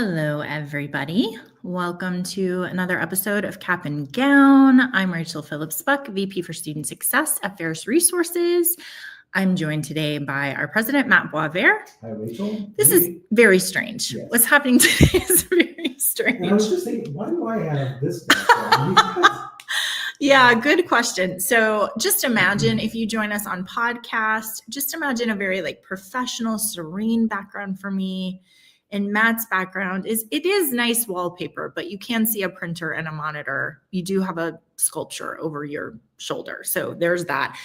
Hello, everybody. Welcome to another episode of Cap and Gown. I'm Rachel Phillips-Buck, VP for Student Success at Ferris Resources. I'm joined today by our president, Matt Boisvert. Hi, Rachel. This is very strange. Yes. What's happening today is very strange. And I was just thinking, why do I have this background? Yeah, good question. So just imagine if you join us on podcast, just imagine a very professional, serene background for me. And Matt's background is nice wallpaper, but you can see a printer and a monitor. You do have a sculpture over your shoulder. So there's that.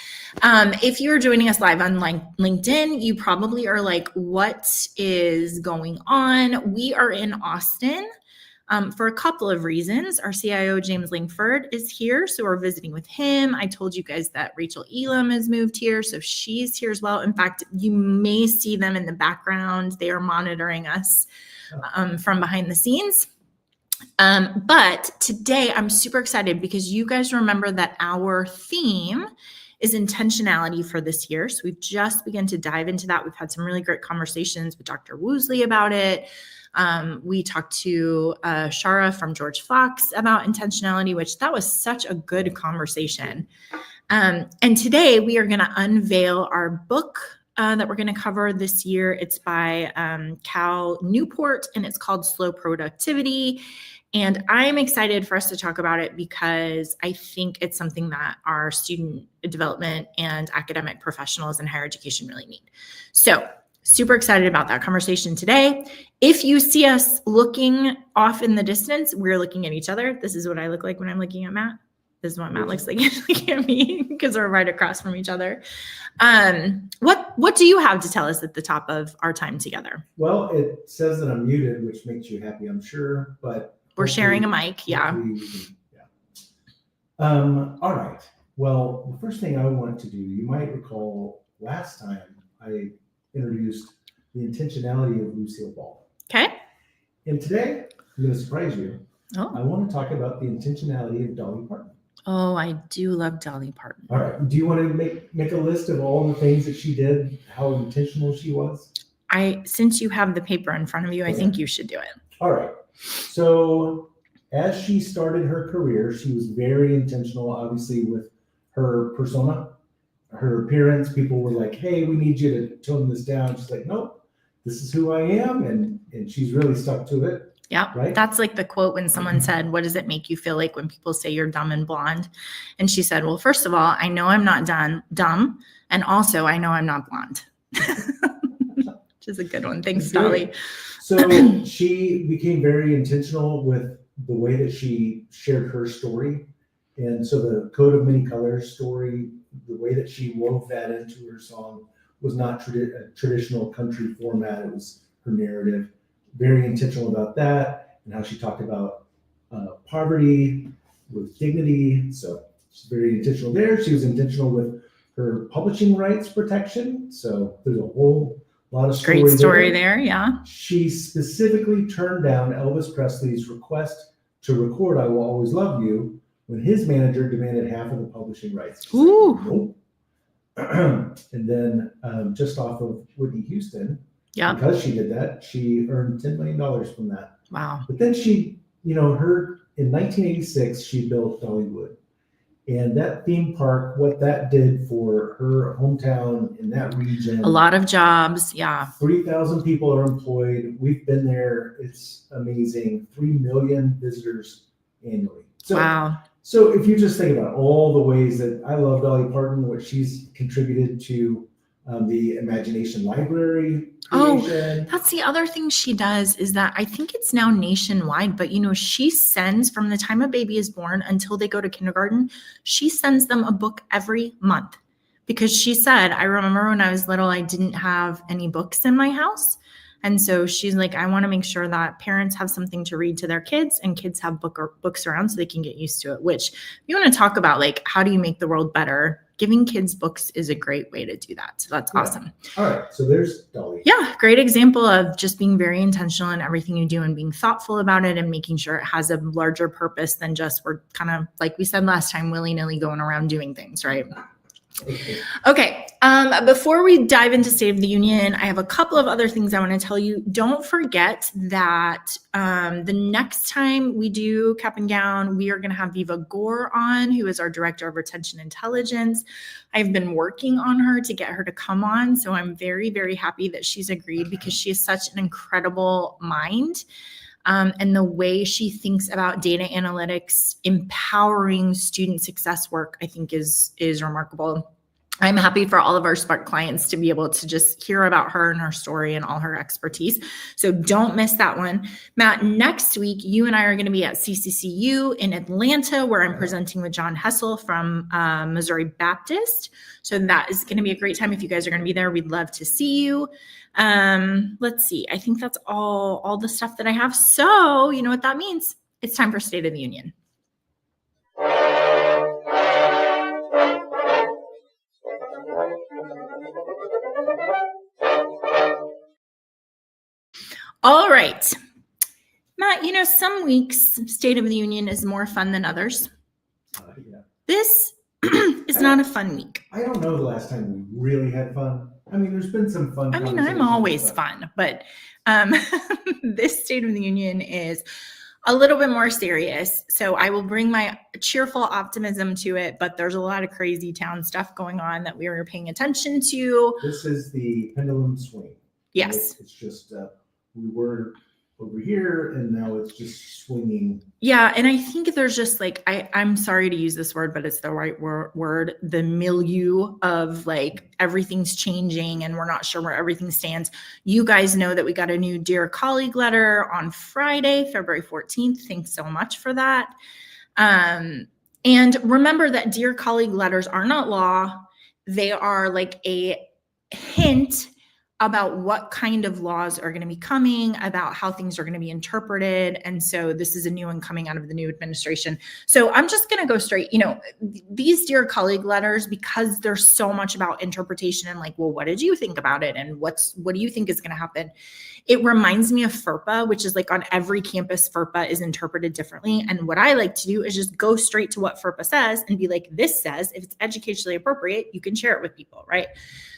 If you're joining us live on LinkedIn, you probably are like, what is going on? We are in Austin. For a couple of reasons. Our CIO, James Langford, is here, so we're visiting with him. I told you guys that Rachel Elam has moved here, so she's here as well. In fact, you may see them in the background. They are monitoring us from behind the scenes. But today, I'm super excited because you guys remember that our theme is intentionality for this year. So we've just begun to dive into that. We've had some really great conversations with Dr. Woosley about it. We talked to Shara from George Fox about intentionality, which that was such a good conversation. And today we are going to unveil our book that we're going to cover this year. It's by Cal Newport, and it's called Slow Productivity. And I'm excited for us to talk about it because I think it's something that our student development and academic professionals in higher education really need. So super excited about that conversation today. If you see us looking off in the distance, we're looking at each other. This is what I look like when I'm looking at Matt. This is what Matt looks like looking at me because we're right across from each other. What do you have to tell us at the top of our time together? Well, it says that I'm muted, which makes you happy, I'm sure, but we're sharing a mic. Yeah. All right. Well, the first thing I want to do, you might recall last time I introduced the intentionality of Lucille Ball. Okay. And today, I'm going to surprise you. Oh. I want to talk about the intentionality of Dolly Parton. Oh, I do love Dolly Parton. All right. Do you want to make a list of all the things that she did, how intentional she was? Since you have the paper in front of you, I think you should do it. All right. So as she started her career, she was very intentional, obviously, with her persona, her appearance. People were like, hey, we need you to tone this down. She's like, nope, this is who I am. And she's really stuck to it. Yeah. Right? That's like the quote when someone said, what does it make you feel like when people say you're dumb and blonde? And she said, well, first of all, I know I'm not dumb. And also I know I'm not blonde. Which is a good one. Thanks, Dolly. So she became very intentional with the way that she shared her story. And so the Coat of Many Colors story, the way that she wove that into her song was not a traditional country format. It was her narrative. Very intentional about that and how she talked about poverty with dignity. So she's very intentional there. She was intentional with her publishing rights protection. So there's a whole lot of great story there. Yeah. She specifically turned down Elvis Presley's request to record I Will Always Love You when his manager demanded half of the publishing rights. Ooh. Like, nope. And then just off of Whitney Houston, because she did that, she earned $10 million from that. Wow. But then she, in 1986, she built Dollywood. And that theme park, what that did for her hometown in that region. A lot of jobs. Yeah. 3,000 people are employed. We've been there. It's amazing. 3 million visitors annually. So, wow. So if you just think about all the ways that I love Dolly Parton, what she's contributed to the Imagination Library creation. Oh, that's the other thing she does is that I think it's now nationwide, but she sends from the time a baby is born until they go to kindergarten, she sends them a book every month because she said, I remember when I was little, I didn't have any books in my house. And so she's like, I want to make sure that parents have something to read to their kids and kids have books around so they can get used to it, which if you want to talk about how do you make the world better? Giving kids books is a great way to do that. So that's awesome. All right. So there's Dolly. Yeah. Great example of just being very intentional in everything you do and being thoughtful about it and making sure it has a larger purpose than just we're kind of, like we said last time, willy-nilly going around doing things, right? Okay. Before we dive into State of the Union, I have a couple of other things I want to tell you. Don't forget that the next time we do Cap and Gown, we are going to have Viva Gore on, who is our Director of Retention Intelligence. I've been working on her to get her to come on, so I'm very, very happy that she's agreed because she is such an incredible mind. And the way she thinks about data analytics, empowering student success work, I think is remarkable. I'm happy for all of our Spark clients to be able to just hear about her and her story and all her expertise. So don't miss that one. Matt, next week, you and I are going to be at CCCU in Atlanta, where I'm presenting with John Hessel from Missouri Baptist. So that is going to be a great time. If you guys are going to be there, we'd love to see you. Let's see. I think that's all the stuff that I have. So you know what that means. It's time for State of the Union. All right. Matt, you know, some weeks State of the Union is more fun than others. Yeah. This is not a fun week. I don't know the last time we really had fun. I mean, there's been some fun. I mean, I'm always fun, but this State of the Union is a little bit more serious. So I will bring my cheerful optimism to it, but there's a lot of crazy town stuff going on that we are paying attention to. This is the pendulum swing. Yes. Right? It's just, we were over here and now it's just swinging. Yeah. And I think there's just like, I'm sorry to use this word, but it's the right word, the milieu of like everything's changing and we're not sure where everything stands. You guys know that we got a new Dear Colleague letter on Friday, February 14th. Thanks so much for that. And remember that Dear Colleague letters are not law. They are like a hint about what kind of laws are going to be coming, about how things are going to be interpreted. And so this is a new one coming out of the new administration. So I'm just going to go straight, you know, these Dear Colleague letters, because there's so much about interpretation and like, well, what did you think about it? And what do you think is going to happen? It reminds me of FERPA, which is like on every campus, FERPA is interpreted differently. And what I like to do is just go straight to what FERPA says and be like, this says, if it's educationally appropriate, you can share it with people, right?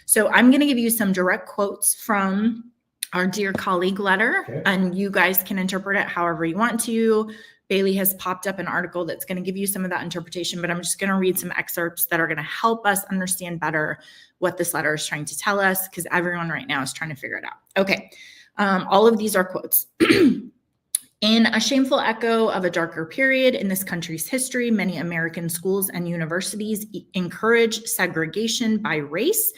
So I'm going to give you some direct quotes from our Dear Colleague letter, Okay. and you guys can interpret it however you want to. Bailey has popped up an article that's going to give you some of that interpretation, but I'm just going to read some excerpts that are going to help us understand better what this letter is trying to tell us, because everyone right now is trying to figure it out. Okay. All of these are quotes. In a shameful echo of a darker period in this country's history, many American schools and universities encourage segregation by race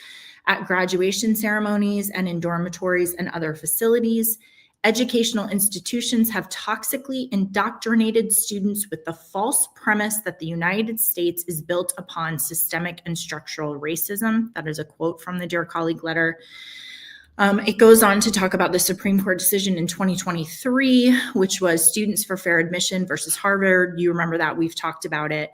at graduation ceremonies and in dormitories and other facilities. Educational institutions have toxically indoctrinated students with the false premise that the United States is built upon systemic and structural racism. That is a quote from the Dear Colleague letter. It goes on to talk about the Supreme Court decision in 2023, which was Students for Fair Admission versus Harvard. You remember that, we've talked about it.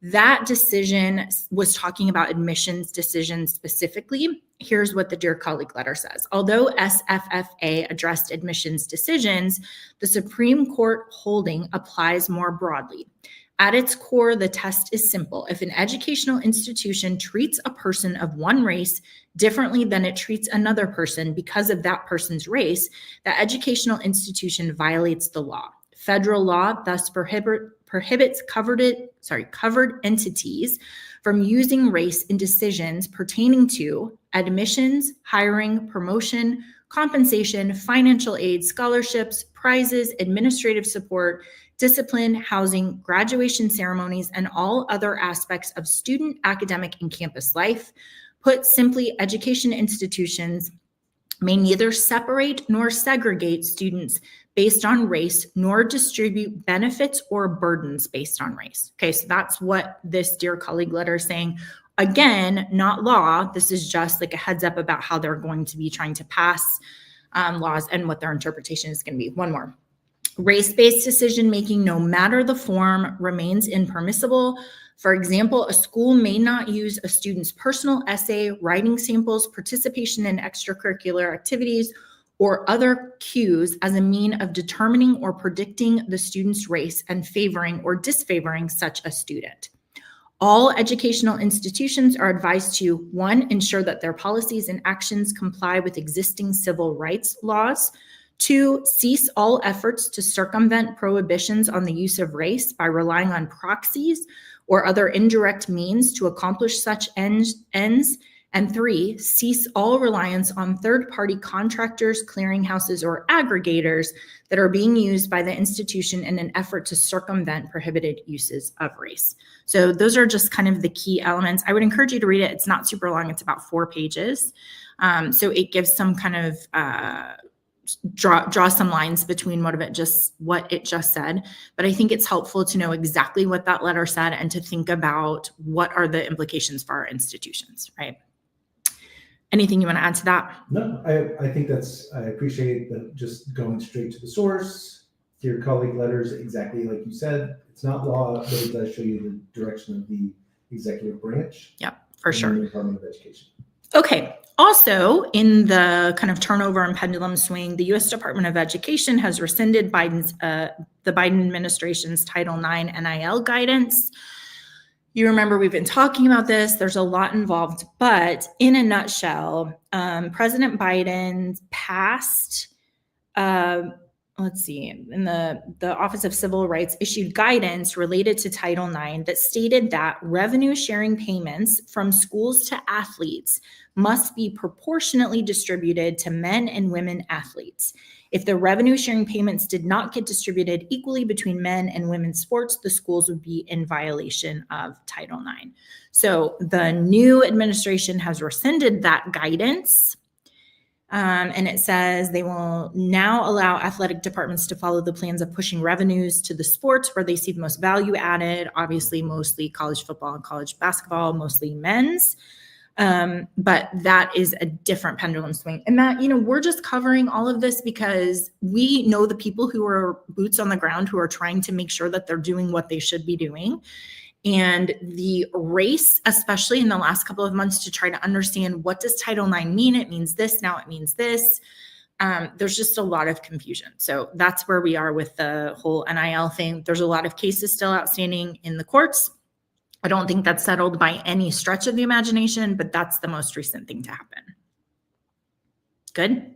That decision was talking about admissions decisions specifically. Here's what the Dear Colleague letter says. Although SFFA addressed admissions decisions, the Supreme Court holding applies more broadly. At its core, the test is simple. If an educational institution treats a person of one race differently than it treats another person because of that person's race, the educational institution violates the law. Federal law thus prohibits covered entities from using race in decisions pertaining to admissions, hiring, promotion, compensation, financial aid, scholarships, prizes, administrative support, discipline, housing, graduation ceremonies, and all other aspects of student, academic, and campus life. Put simply, education institutions may neither separate nor segregate students based on race, nor distribute benefits or burdens based on race. Okay, so that's what this Dear Colleague letter is saying. Again, not law. This is just like a heads up about how they're going to be trying to pass laws and what their interpretation is going to be. One more. Race-based decision-making, no matter the form, remains impermissible. For example, a school may not use a student's personal essay, writing samples, participation in extracurricular activities, or other cues as a mean of determining or predicting the student's race and favoring or disfavoring such a student. All educational institutions are advised to, 1, ensure that their policies and actions comply with existing civil rights laws. 2, cease all efforts to circumvent prohibitions on the use of race by relying on proxies or other indirect means to accomplish such ends. And 3, cease all reliance on third-party contractors, clearinghouses, or aggregators that are being used by the institution in an effort to circumvent prohibited uses of race. So those are just kind of the key elements. I would encourage you to read it. It's not super long. It's about 4 pages. So it gives some kind of draw some lines between what it just said. But I think it's helpful to know exactly what that letter said and to think about what are the implications for our institutions, right? Anything you want to add to that? No, I think I appreciate that, just going straight to the source. Dear colleague letters, exactly like you said, it's not law, but it does show you the direction of the executive branch. Yeah, for sure. The Department of Education. Okay. Also, in the kind of turnover and pendulum swing, the U.S. Department of Education has rescinded the Biden administration's Title IX NIL guidance. You remember we've been talking about this. There's a lot involved, but in a nutshell, President Biden passed, in the Office of Civil Rights issued guidance related to Title IX that stated that revenue sharing payments from schools to athletes must be proportionately distributed to men and women athletes. If the revenue sharing payments did not get distributed equally between men and women's sports, the schools would be in violation of Title IX. So the new administration has rescinded that guidance. And it says they will now allow athletic departments to follow the plans of pushing revenues to the sports where they see the most value added, obviously mostly college football and college basketball, mostly men's. But that is a different pendulum swing. And that, we're just covering all of this because we know the people who are boots on the ground who are trying to make sure that they're doing what they should be doing. And the race, especially in the last couple of months, to try to understand what does Title IX mean? It means this, now it means this. There's just a lot of confusion. So that's where we are with the whole NIL thing. There's a lot of cases still outstanding in the courts. I don't think that's settled by any stretch of the imagination, but that's the most recent thing to happen. Good?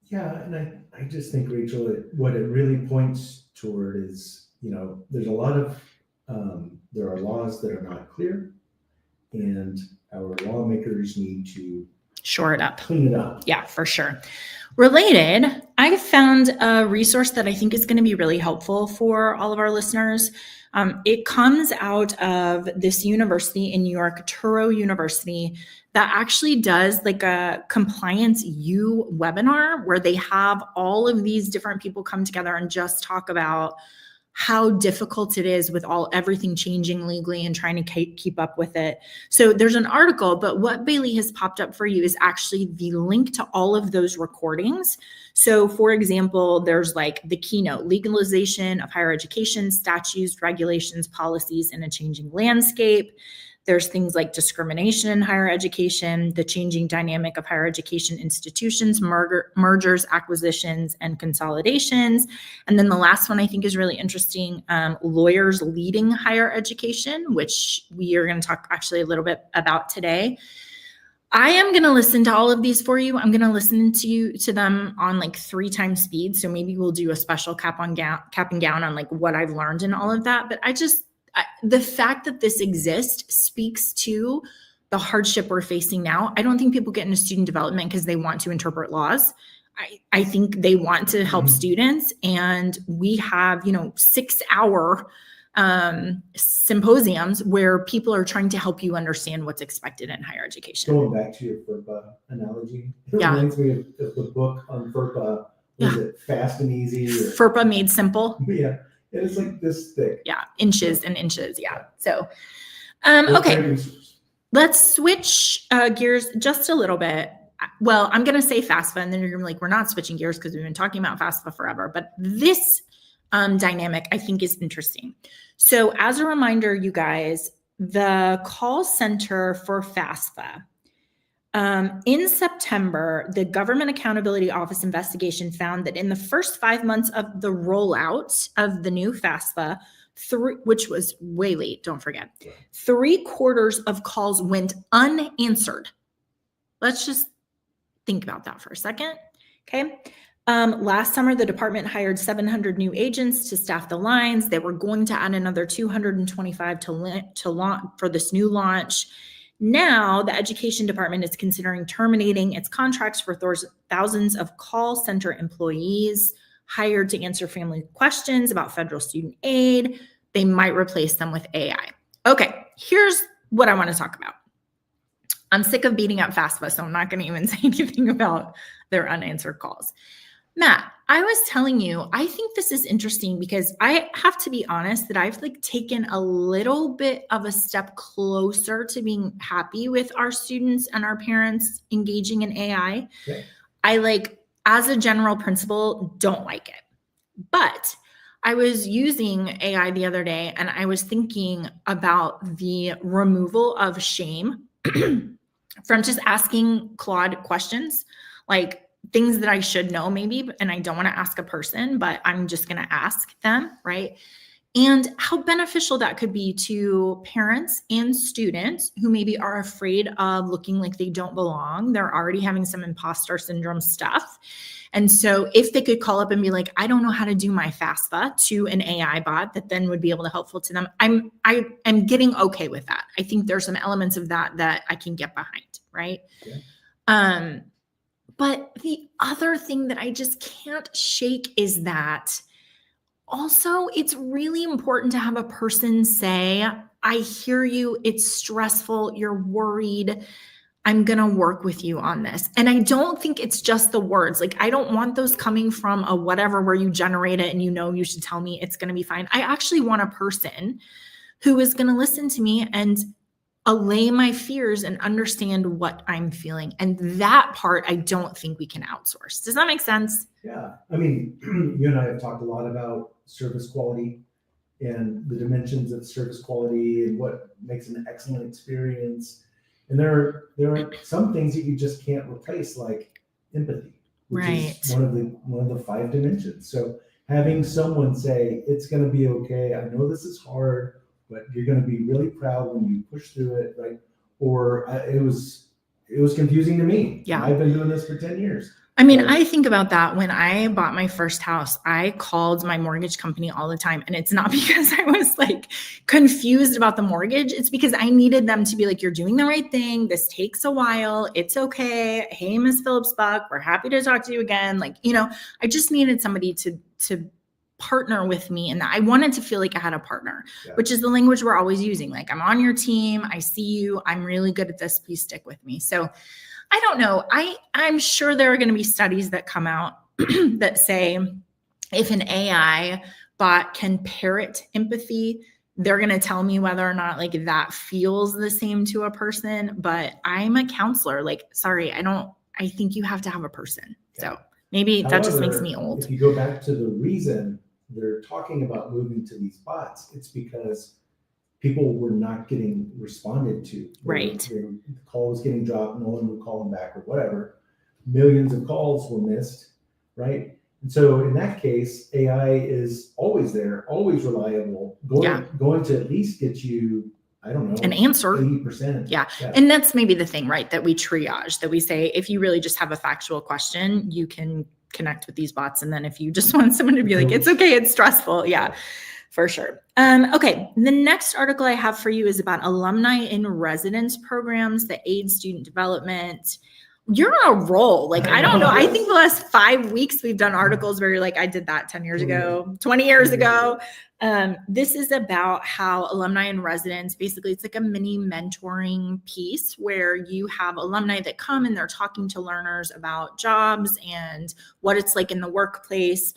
Yeah, and I just think, Rachel, what it really points toward is, there's a lot of, there are laws that are not clear, and our lawmakers need to shore it up. Clean it up. Yeah, for sure. Related, I found a resource that I think is going to be really helpful for all of our listeners. It comes out of this university in New York, Touro University, that actually does like a Compliance U webinar where they have all of these different people come together and just talk about how difficult it is with everything changing legally and trying to keep up with it. So there's an article, but what Bailey has popped up for you is actually the link to all of those recordings. So for example, there's like the keynote, legalization of higher education, statutes, regulations, policies in a changing landscape. There's things like discrimination in higher education, the changing dynamic of higher education institutions, mergers, acquisitions, and consolidations. And then the last one I think is really interesting, lawyers leading higher education, which we are going to talk actually a little bit about today. I am going to listen to all of these for you. I'm going to listen to them on like 3 times speed. So maybe we'll do a special cap and gown on like what I've learned and all of that. But the fact that this exists speaks to the hardship we're facing now. I don't think people get into student development because they want to interpret laws. I think they want to help students, and we have, 6-hour symposiums where people are trying to help you understand what's expected in higher education. Going back to your FERPA analogy, it Yeah. reminds me of the book on FERPA. Was it Fast and Easy? FERPA Made Simple. Yeah. It's like this thick. Yeah, inches and inches. Yeah. So, okay, let's switch gears just a little bit. Well, I'm going to say FAFSA, and then you're going to be like, we're not switching gears because we've been talking about FAFSA forever. But this dynamic, I think, is interesting. So as a reminder, you guys, the call center for FAFSA, in September, the Government Accountability Office investigation found that in the first 5 months of the rollout of the new FAFSA, which was way late, don't forget. 3/4 of calls went unanswered. Let's just think about that for a second. Okay. Last summer, the department hired 700 new agents to staff the lines. They were going to add another 225 to launch for this new launch. Now, the education department is considering terminating its contracts for thousands of call center employees hired to answer family questions about federal student aid. They might replace them with AI. Okay, here's what I want to talk about. I'm sick of beating up FAFSA, so I'm not going to even say anything about their unanswered calls. Matt, I was telling you, I think this is interesting because I have to be honest that I've taken a little bit of a step closer to being happy with our students and our parents engaging in AI. Okay. I as a general principle, don't like it. But I was using AI the other day and I was thinking about the removal of shame from just asking Claude questions, like things that I should know maybe, and I don't want to ask a person, but I'm just going to ask them, right? And how beneficial that could be to parents and students who maybe are afraid of looking like they don't belong. They're already having some imposter syndrome stuff. And so if they could call up and be like, I don't know how to do my FAFSA to an AI bot that then would be able to helpful to them, I am getting okay with that. I think there's some elements of that I can get behind, right? Yeah. But the other thing that I just can't shake is that also it's really important to have a person say, I hear you, it's stressful, you're worried, I'm going to work with you on this. And I don't think it's just the words. I don't want those coming from a whatever where you generate it and you should tell me it's going to be fine. I actually want a person who is going to listen to me and allay my fears and understand what I'm feeling. And that part, I don't think we can outsource. Does that make sense? Yeah. I mean, you and I have talked a lot about service quality and the dimensions of service quality and what makes an excellent experience. And there are some things that you just can't replace, like empathy, which is one of the 5 dimensions. So having someone say, it's going to be okay. I know this is hard, but you're going to be really proud when you push through it, right? Or it was confusing to me. Yeah. I've been doing this for 10 years. I mean, I think about that when I bought my first house, I called my mortgage company all the time. And it's not because I was confused about the mortgage. It's because I needed them to be like, you're doing the right thing. This takes a while. It's okay. Hey, Ms. Phillips-Buck, we're happy to talk to you again. I just needed somebody to partner with me. And I wanted to feel like I had a partner, which is the language we're always using. I'm on your team. I see you. I'm really good at this. Please stick with me. So I don't know. I'm sure there are going to be studies that come out that say if an AI bot can parrot empathy, they're going to tell me whether or not that feels the same to a person. But I'm a counselor. Sorry, I think you have to have a person. So maybe that just makes me old. If you go back to the reason they're talking about moving to these bots, it's because people were not getting responded to. The call was getting dropped. No one would call them back or whatever. Millions of calls were missed, right? And so in that case, AI is always there, always reliable, going to at least get you, I don't know, an answer. 80%. Yeah. And that's maybe the thing, right? That we triage, that we say, if you really just have a factual question, you can connect with these bots. And then if you just want someone to be like, it's okay, it's stressful. Yeah. For sure. Okay. The next article I have for you is about alumni in residence programs that aid student development. You're on a roll. I don't know. I think the last 5 weeks we've done articles where you're like, I did that 10 years ago, 20 years ago. This is about how alumni in residence, basically it's a mini mentoring piece where you have alumni that come and they're talking to learners about jobs and what it's like in the workplace.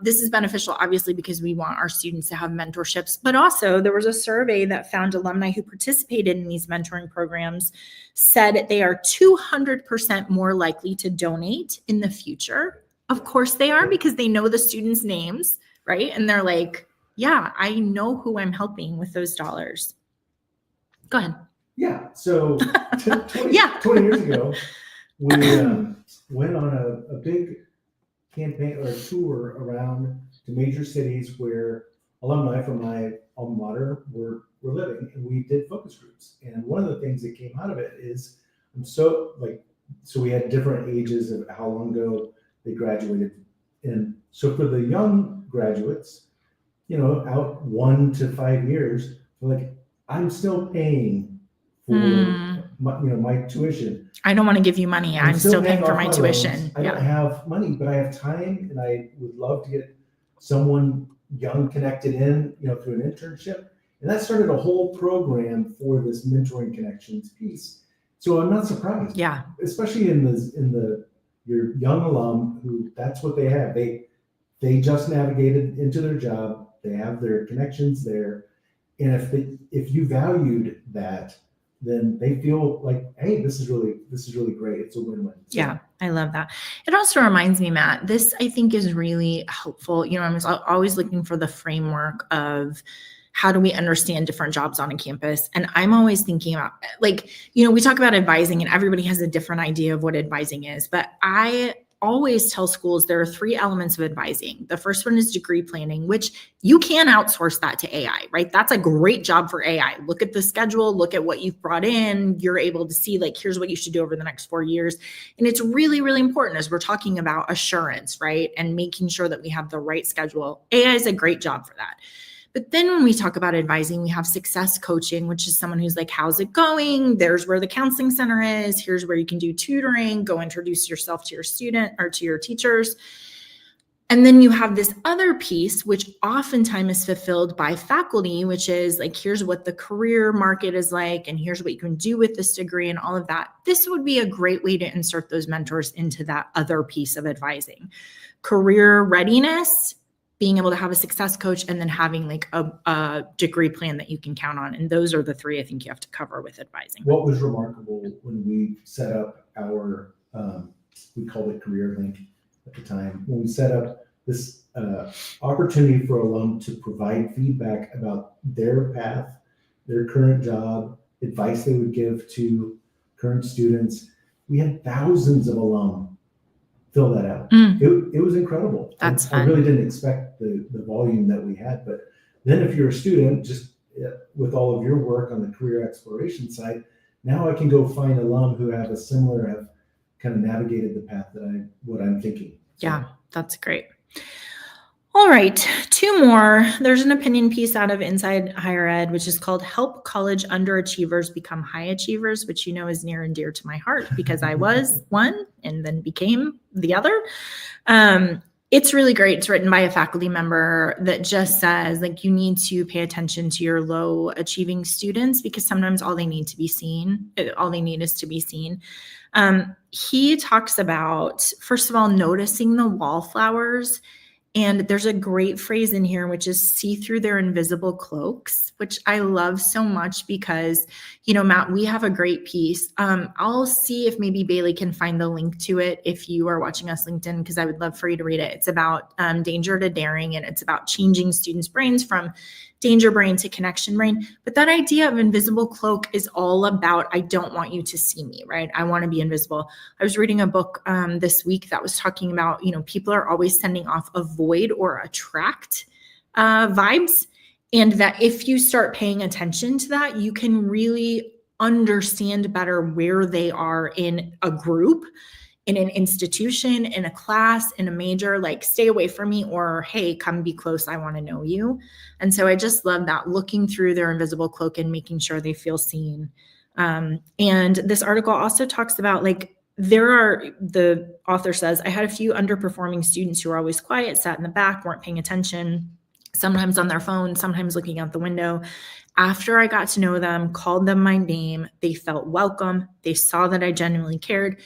This is beneficial, obviously, because we want our students to have mentorships, but also there was a survey that found alumni who participated in these mentoring programs said they are 200% more likely to donate in the future. Of course they are, because they know the students' names, right? And they're like, yeah, I know who I'm helping with those dollars. Go ahead. Yeah. So 20 years ago, we went on a big campaign or tour around to major cities where alumni from my alma mater were living, and we did focus groups. And one of the things that came out of it is, so we had different ages of how long ago they graduated. And so for the young graduates, out 1 to 5 years, like, I'm still paying for my tuition. I don't want to give you money. I'm still paying for my tuition. Loans. I don't have money, but I have time, and I would love to get someone young connected in, through an internship. And that started a whole program for this mentoring connections piece. So I'm not surprised. Yeah. Especially in your young alum who that's what they have. They just navigated into their job. They have their connections there. And if you valued that, then they feel like, hey, this is really great. It's a win-win. So, yeah, I love that. It also reminds me, Matt, this I think is really helpful. I'm always looking for the framework of how do we understand different jobs on a campus? And I'm always thinking about, we talk about advising and everybody has a different idea of what advising is, but I always tell schools there are 3 elements of advising. The first one is degree planning, which you can outsource that to AI, right? That's a great job for AI. Look at the schedule, look at what you've brought in. You're able to see, here's what you should do over the next 4 years. And it's really, really important as we're talking about assurance, right? And making sure that we have the right schedule. AI is a great job for that. But then when we talk about advising, we have success coaching, which is someone who's like, how's it going? There's where the counseling center is. Here's where you can do tutoring, go introduce yourself to your student or to your teachers. And then you have this other piece, which oftentimes is fulfilled by faculty, which is here's what the career market is like, and here's what you can do with this degree and all of that. This would be a great way to insert those mentors into that other piece of advising. Career readiness, being able to have a success coach, and then having a degree plan that you can count on. And those are the 3 I think you have to cover with advising. What was remarkable when we set up our, we called it Career Link at the time, when we set up this opportunity for alum to provide feedback about their path, their current job, advice they would give to current students. We had thousands of alum fill that out. It was incredible. That's fun. I really didn't expect the volume that we had, but then if you're a student, just with all of your work on the career exploration side, now I can go find alum who have kind of navigated the path what I'm thinking. So. Yeah, that's great. All right, 2 more. There's an opinion piece out of Inside Higher Ed, which is called Help College Underachievers Become High Achievers, which is near and dear to my heart because I was one and then became the other. It's really great. It's written by a faculty member that just says you need to pay attention to your low achieving students because sometimes all they need is to be seen. He talks about, first of all, noticing the wallflowers. And there's a great phrase in here, which is see through their invisible cloaks, which I love so much because, Matt, we have a great piece. I'll see if maybe Bailey can find the link to it if you are watching us LinkedIn, because I would love for you to read it. It's about danger to daring, and it's about changing students' brains from danger brain to connection brain. But that idea of invisible cloak is all about, I don't want you to see me, right? I want to be invisible. I was reading a book this week that was talking about, people are always sending off avoid or attract vibes. And that if you start paying attention to that, you can really understand better where they are in a group, in an institution, in a class, in a major, stay away from me, or hey, come be close, I want to know you. And so I just love that, looking through their invisible cloak and making sure they feel seen. And this article also talks about the author says, I had a few underperforming students who were always quiet, sat in the back, weren't paying attention, sometimes on their phone, sometimes looking out the window. After I got to know them, called them my name, they felt welcome. They saw that I genuinely cared.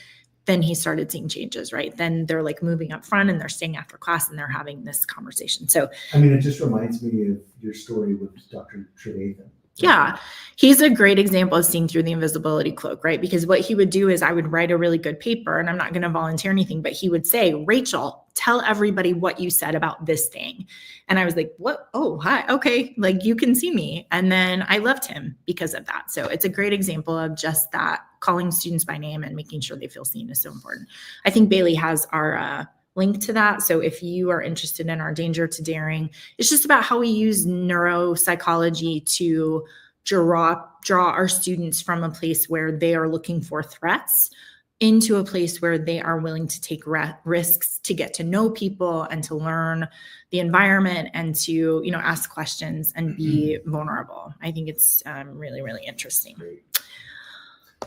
Then he started seeing changes, right? Then they're moving up front and they're staying after class and they're having this conversation. So, it just reminds me of your story with Dr. Trevathan. Yeah, he's a great example of seeing through the invisibility cloak, right? Because what he would do is I would write a really good paper, and I'm not going to volunteer anything, but he would say, Rachel, tell everybody what you said about this thing. And I was like, what? Oh, hi. Okay. You can see me. And then I loved him because of that. So it's a great example of just that, calling students by name and making sure they feel seen is so important. I think Bailey has our link to that. So if you are interested in our Danger to Daring, it's just about how we use neuropsychology to draw our students from a place where they are looking for threats into a place where they are willing to take risks to get to know people and to learn the environment and to, you know, ask questions and be vulnerable. I think it's really, really interesting. Great.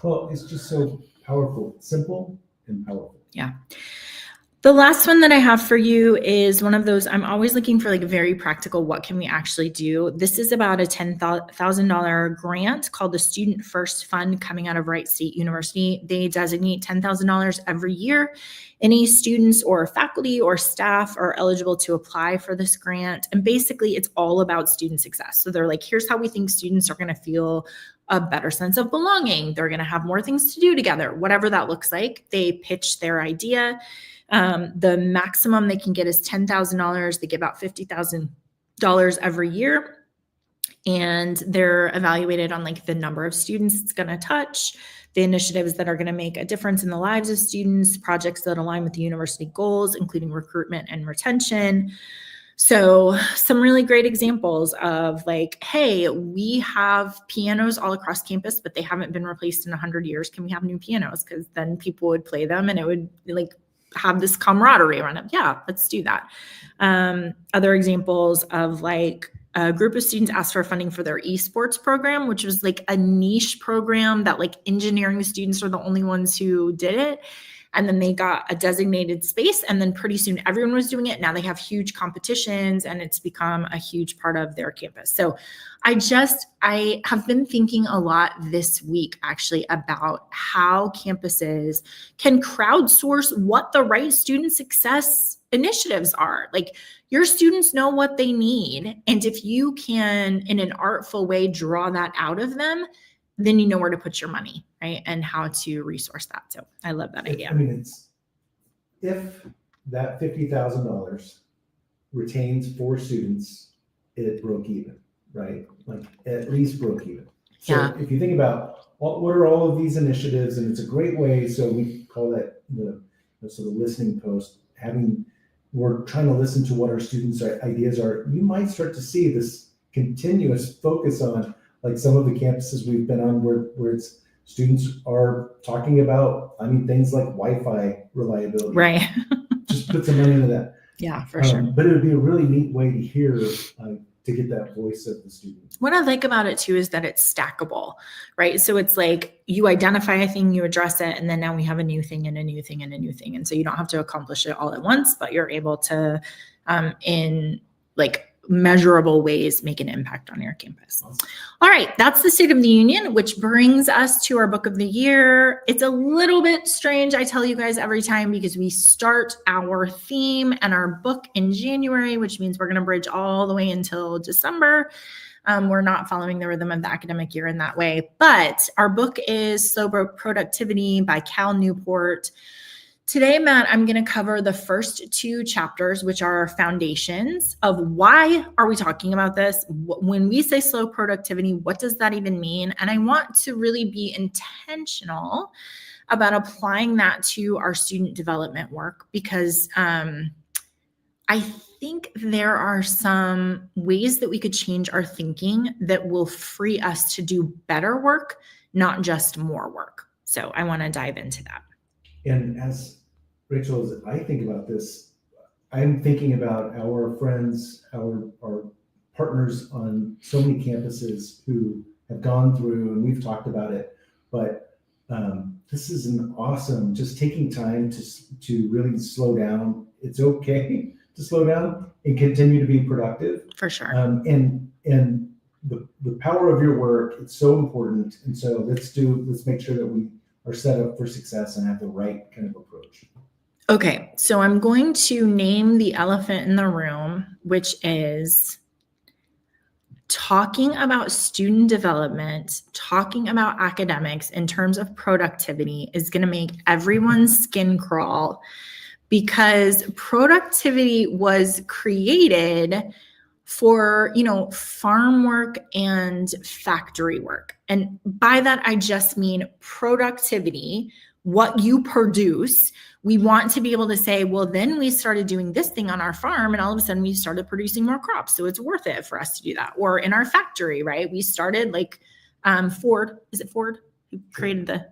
Well, it's just so powerful, simple and powerful. Yeah. The last one that I have for you is one of those, I'm always looking for like a very practical, what can we actually do? This is about a $10,000 grant called the Student First Fund coming out of Wright State University. They designate $10,000 every year. Any students or faculty or staff are eligible to apply for this grant. And basically it's all about student success. So they're like, here's how we think students are going to feel a better sense of belonging. They're going to have more things to do together, whatever that looks like. They pitch their idea. The maximum they can get is $10,000. They give out $50,000 every year. And they're evaluated on like the number of students it's going to touch, the initiatives that are going to make a difference in the lives of students, projects that align with the university goals, including recruitment and retention. So some really great examples of like, hey, we have pianos all across campus, but they haven't been replaced in 100 years. Can we have new pianos? Because then people would play them and it would like have this camaraderie around it. Yeah, let's do that. Other examples of like a group of students asked for funding for their esports program, which was like a niche program that like engineering students are the only ones who did it. And then they got a designated space and then pretty soon everyone was doing it. Now they have huge competitions and it's become a huge part of their campus. So I have been thinking a lot this week actually about how campuses can crowdsource what the right student success initiatives are. Like your students know what they need. And if you can, in an artful way, draw that out of them, then you know where to put your money, right? And how to resource that. So I love that idea. I mean, it's if that $50,000 retains 4 students, it broke even, right? Like at least broke even. So Yeah. if you think about what are all of these initiatives, and it's a great way. So we call that the listening post. We're trying to listen to what our students' ideas are. You might start to see this continuous focus on like some of the campuses we've been on where it's students are talking about, things like Wi-Fi reliability. Right. Just put some money into that. Yeah, for sure. But it would be a really neat way to hear, to get that voice of the student. What I like about it too is that it's stackable, right? So it's like you identify a thing, you address it, and then now we have a new thing and a new thing and a new thing. And so you don't have to accomplish it all at once, but you're able to, in like measurable ways, make an impact on your campus. Awesome. All right, that's the State of the Union, which brings us to our book of the year. It's a little bit strange, I tell you guys every time, because we start our theme and our book in January, which means we're going to bridge all the way until December. We're not following the rhythm of the academic year in that way, but our book is Slow Productivity by Cal Newport. Today, Matt, I'm going to cover the first 2 chapters, which are foundations of why are we talking about this? When we say slow productivity, what does that even mean? And I want to really be intentional about applying that to our student development work because I think there are some ways that we could change our thinking that will free us to do better work, not just more work. So I want to dive into that. And as Rachel, as I think about this, I'm thinking about our friends, our partners on so many campuses who have gone through, and we've talked about it, but this is an awesome, just taking time to really slow down. It's okay to slow down and continue to be productive. For sure. And the power of your work, it's so important. And so let's make sure that we are set up for success and have the right kind of approach. Okay, so I'm going to name the elephant in the room, which is talking about student development, talking about academics in terms of productivity is going to make everyone's skin crawl because productivity was created for, farm work and factory work. And by that, I just mean productivity what you produce, we want to be able to say, well, then we started doing this thing on our farm and all of a sudden we started producing more crops. So it's worth it for us to do that. Or in our factory, right? We started like Ford, is it Ford who created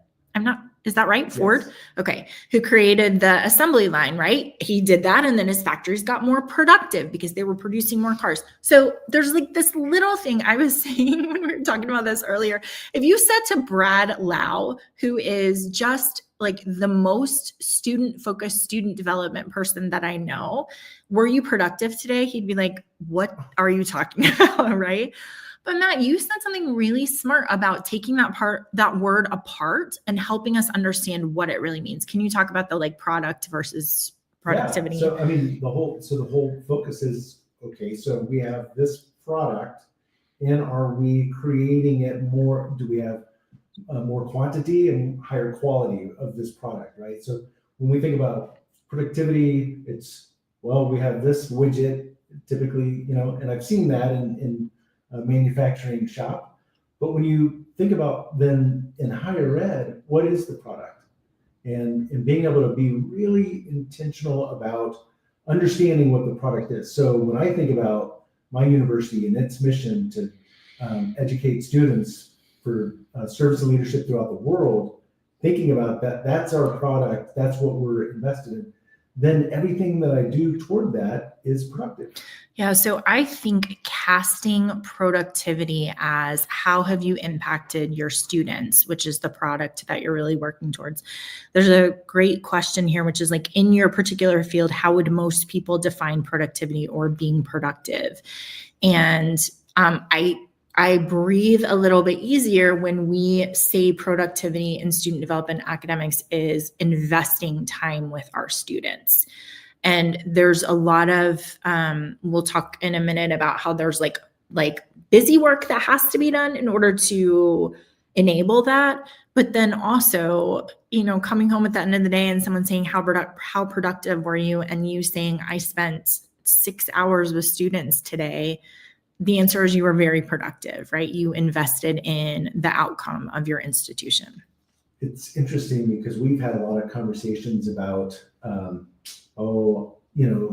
is that right? Ford? Yes. Okay. Who created the assembly line, right? He did that. And then his factories got more productive because they were producing more cars. So there's like this little thing I was saying when we were talking about this earlier. If you said to Brad Lau, who is just like the most student-focused student development person that I know, were you productive today? He'd be like, what are you talking about, right? But Matt, you said something really smart about taking that word apart and helping us understand what it really means. Can you talk about the like product versus productivity? Yeah. So I mean, the whole focus is, okay, so we have this product, and are we creating it more? Do we have more quantity and higher quality of this product, right? So when we think about productivity, it's, well, we have this widget typically, and I've seen that in a manufacturing shop. But when you think about then in higher ed, what is the product? And being able to be really intentional about understanding what the product is. So when I think about my university and its mission to educate students for service and leadership throughout the world, thinking about that's our product, that's what we're invested in, then everything that I do toward that is productive. Yeah, so I think casting productivity as how have you impacted your students, which is the product that you're really working towards. There's a great question here, which is like, in your particular field, how would most people define productivity or being productive? And I breathe a little bit easier when we say productivity in student development academics is investing time with our students. And there's a lot of, we'll talk in a minute about how there's like busy work that has to be done in order to enable that. But then also, coming home at the end of the day and someone saying, how productive were you? And you saying, I spent 6 hours with students today. The answer is you were very productive, right? You invested in the outcome of your institution. It's interesting because we've had a lot of conversations about,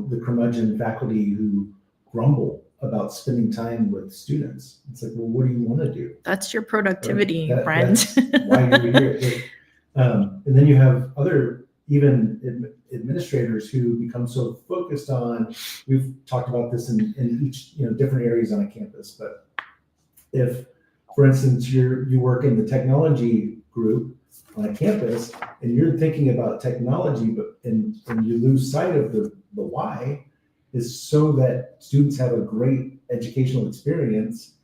the curmudgeon faculty who grumble about spending time with students. It's like, well, what do you want to do? That's your productivity, friend. That's why you're here. And then you have other even administrators who become so focused on, we've talked about this in each, different areas on a campus, but if, for instance, you work in the technology group on a campus and you're thinking about technology, and you lose sight of the why is so that students have a great educational experience,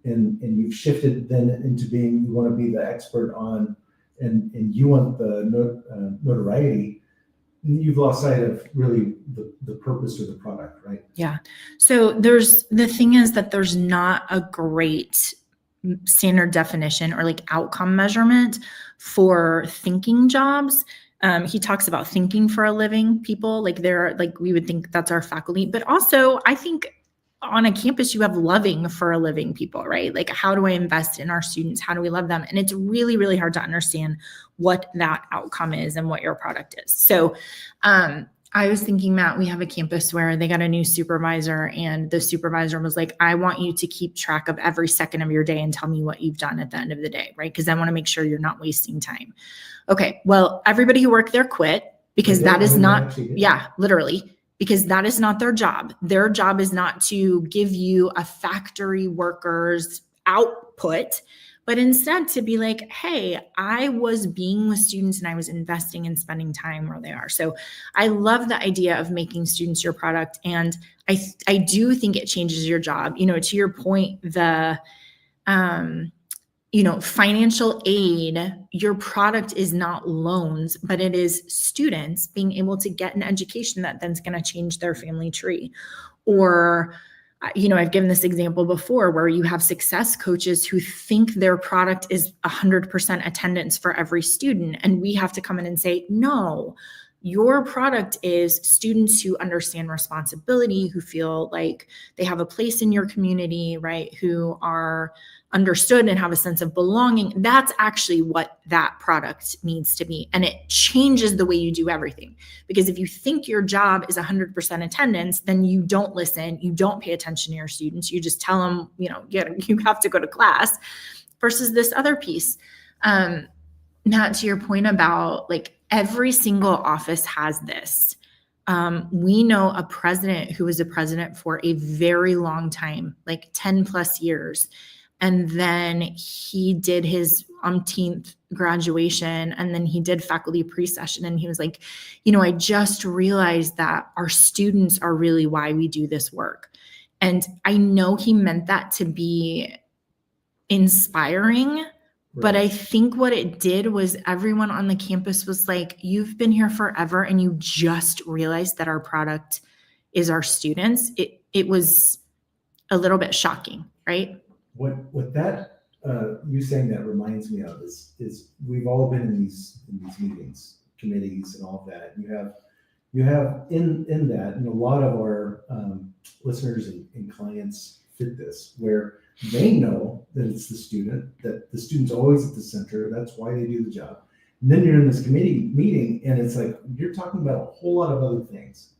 and you've shifted then into being, you want to be the expert on, and you want the notoriety, you've lost sight of really the purpose of the product, right? Yeah. So the thing is that there's not a great standard definition or like outcome measurement for thinking jobs. He talks about thinking for a living people, like we would think that's our faculty, but also I think on a campus, you have loving for a living people, right? Like, how do I invest in our students? How do we love them? And it's really, really hard to understand what that outcome is and what your product is. So I was thinking, Matt, we have a campus where they got a new supervisor, and the supervisor was like, I want you to keep track of every second of your day and tell me what you've done at the end of the day, right? Because I want to make sure you're not wasting time. Okay, well, everybody who worked there quit because that is not, literally. Because that is not their job. Their job is not to give you a factory worker's output, but instead to be like, hey, I was being with students and I was investing and spending time where they are. So I love the idea of making students your product. And I do think it changes your job. To your point, the financial aid, your product is not loans, but it is students being able to get an education that then's going to change their family tree. Or, I've given this example before where you have success coaches who think their product is 100% attendance for every student. And we have to come in and say, no, your product is students who understand responsibility, who feel like they have a place in your community, right? Who are understood and have a sense of belonging, that's actually what that product needs to be. And it changes the way you do everything. Because if you think your job is 100% attendance, then you don't listen, you don't pay attention to your students, you just tell them, you have to go to class, versus this other piece. Matt, to your point about like every single office has this. We know a president who was a president for a very long time, like 10 plus years. And then he did his umpteenth graduation, and then he did faculty pre-session. And he was like, I just realized that our students are really why we do this work. And I know he meant that to be inspiring, but I think what it did was everyone on the campus was like, you've been here forever and you just realized that our product is our students. It was a little bit shocking, right? What that you saying that reminds me of is we've all been in these meetings, committees, and all of that. You have in that, and a lot of our listeners and clients fit this, where they know that it's the student, that the student's always at the center. That's why they do the job. And then you're in this committee meeting, and it's like you're talking about a whole lot of other things,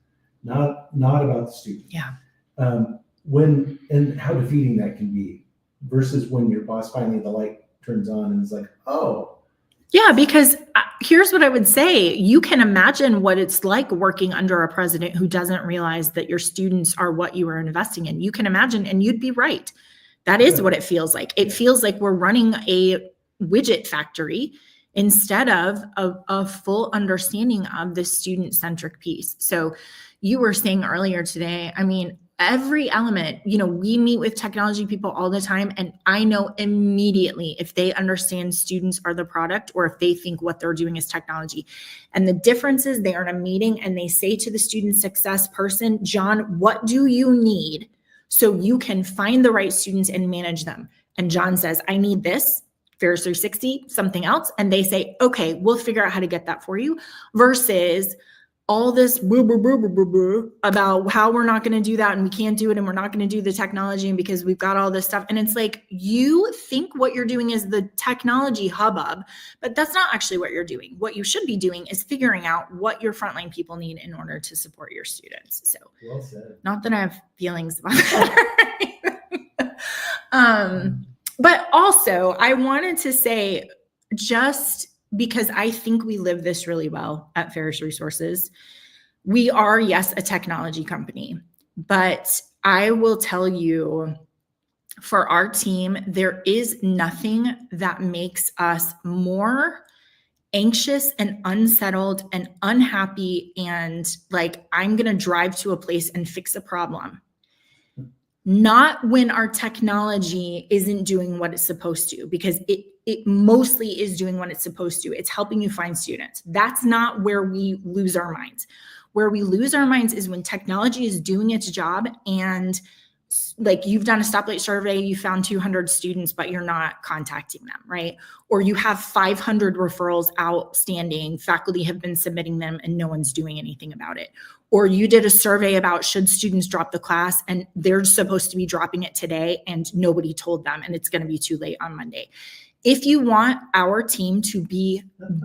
not about the student. Yeah. And how defeating that can be. Versus when your boss finally the light turns on and is like, oh. Yeah, because here's what I would say. You can imagine what it's like working under a president who doesn't realize that your students are what you are investing in. You can imagine, and you'd be right. That is what it feels like. It feels like we're running a widget factory instead of a full understanding of the student-centric piece. So you were saying earlier today, every element, we meet with technology people all the time, and I know immediately if they understand students are the product or if they think what they're doing is technology. And the difference is they are in a meeting and they say to the student success person, John, what do you need so you can find the right students and manage them? And John says, I need this, Ferris 360, something else. And they say, okay, we'll figure out how to get that for you, versus all this about how we're not going to do that and we can't do it and we're not going to do the technology because we've got all this stuff. And it's like, you think what you're doing is the technology hubbub, but that's not actually what you're doing. What you should be doing is figuring out what your frontline people need in order to support your students. So well said. Not that I have feelings about that. But also I wanted to say, just because I think we live this really well at Ferris Resources. We are, yes, a technology company, but I will tell you, for our team, there is nothing that makes us more anxious and unsettled and unhappy and like, I'm going to drive to a place and fix a problem. Not when our technology isn't doing what it's supposed to, because it mostly is doing what it's supposed to. It's helping you find students. That's not where we lose our minds. Where we lose our minds is when technology is doing its job and like you've done a stoplight survey, you found 200 students, but you're not contacting them, right? Or you have 500 referrals outstanding, faculty have been submitting them and no one's doing anything about it. Or you did a survey about should students drop the class and they're supposed to be dropping it today and nobody told them and it's going to be too late on Monday. If you want our team to be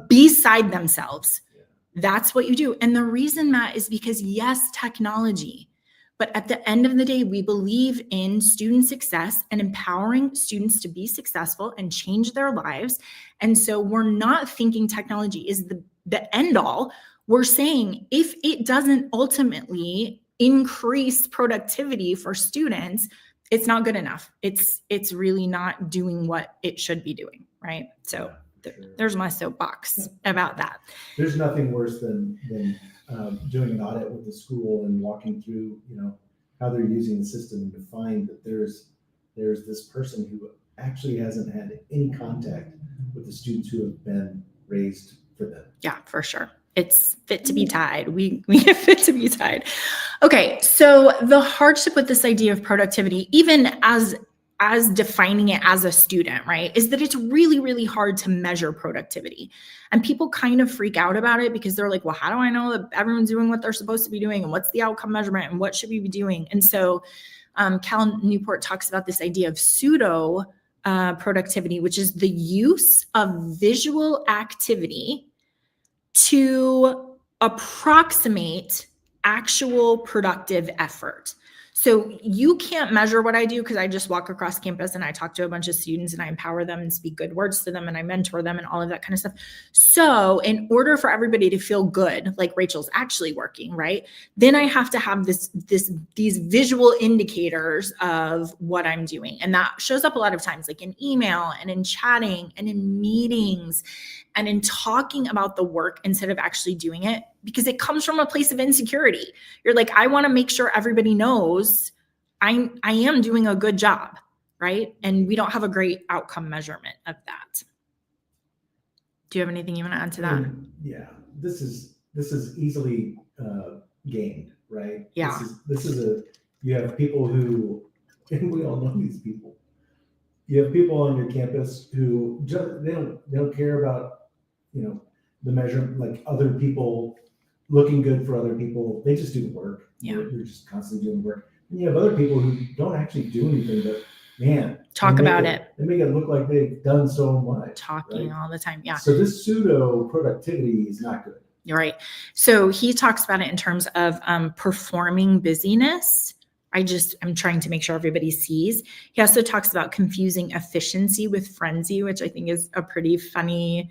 beside themselves, that's what you do. And the reason, Matt, is because yes, technology, but at the end of the day, we believe in student success and empowering students to be successful and change their lives. And so we're not thinking technology is the end all. We're saying if it doesn't ultimately increase productivity for students, it's not good enough. It's really not doing what it should be doing, right? So there's my soapbox about that. There's nothing worse than doing an audit with the school and walking through, how they're using the system and to find that there's this person who actually hasn't had any contact with the students who have been raised for them. Yeah, for sure. It's fit to be tied. We get fit to be tied. Okay, so the hardship with this idea of productivity, even as defining it as a student, right, is that it's really, really hard to measure productivity. And people kind of freak out about it because they're like, well, how do I know that everyone's doing what they're supposed to be doing? And what's the outcome measurement? And what should we be doing? And so Cal Newport talks about this idea of pseudo productivity, which is the use of visual activity to approximate actual productive effort. So you can't measure what I do because I just walk across campus and I talk to a bunch of students and I empower them and speak good words to them and I mentor them and all of that kind of stuff. So in order for everybody to feel good, like Rachel's actually working, right? Then I have to have these visual indicators of what I'm doing. And that shows up a lot of times, like in email and in chatting and in meetings and in talking about the work instead of actually doing it, because it comes from a place of insecurity. You're like, I want to make sure everybody knows I am doing a good job, right? And we don't have a great outcome measurement of that. Do you have anything you want to add to that? Yeah, this is easily gained, right? Yeah. You have people who, and we all know these people. You have people on your campus who just they don't care about, the measurement, like other people looking good for other people. They just do the work. Yeah. They're just constantly doing the work. And you have other people who don't actually do anything, but man, talk about it. They make it look like they've done so much. Talking right? all the time. Yeah. So this pseudo productivity is not good. You're right. So he talks about it in terms of performing busyness. I'm trying to make sure everybody sees. He also talks about confusing efficiency with frenzy, which I think is a pretty funny